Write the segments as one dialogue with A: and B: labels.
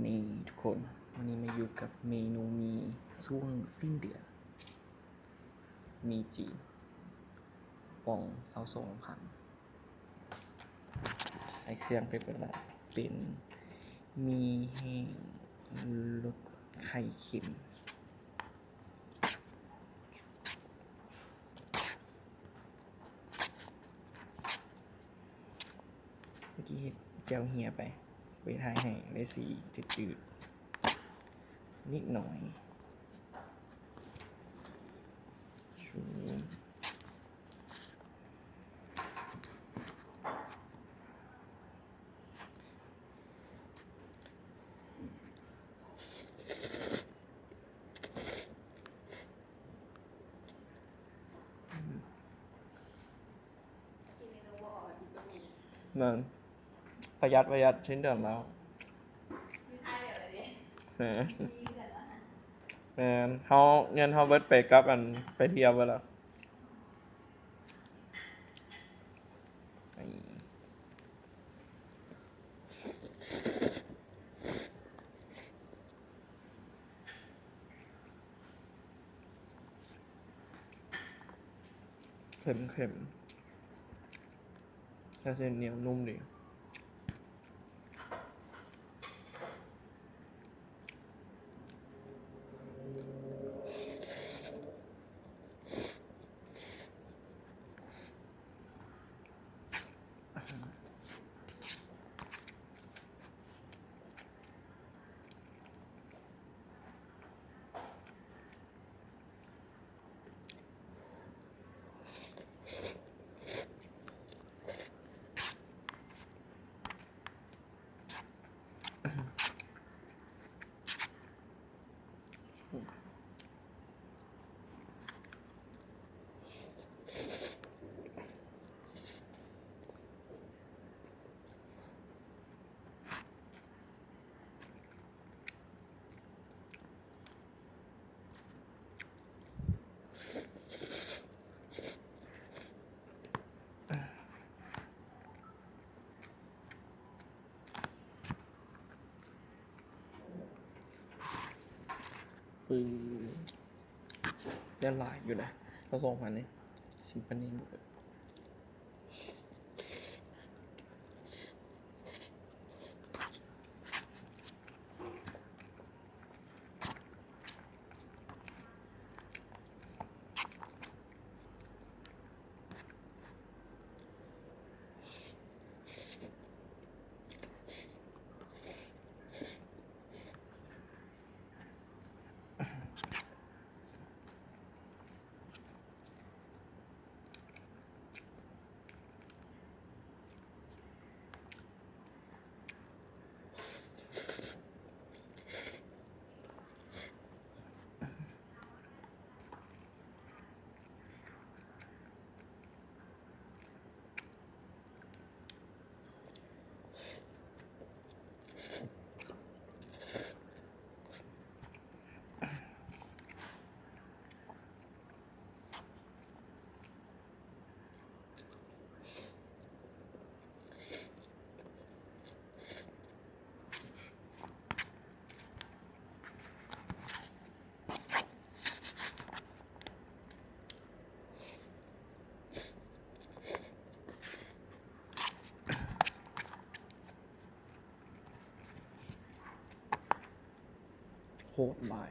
A: นี่ทุกคนวันนี้มาอยู่กับเมนูมีช่วงสิ้นเดือนมีจีนป่อง22,000ใส่เครื่องไปเป็นแบบเป็นมีแห้งรสไข่เค็มเมื่อกี้เห็ดแจ่วเฮียไปทายให้ได้สีจืดๆนิดหน่อยชูมันประหยัดชิ้นเดิมแล้วแมนเขาเงินเขาเบิดไปกับอันไปเที่ยวไปแล้วเค็มถ้าเส้นเหนียวนุ่มดีปืนเล่นหลายอยู่นะเขา2,000นี่ชิมปันนี่โคตรลาย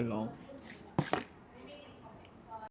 A: เพิ่นร้อง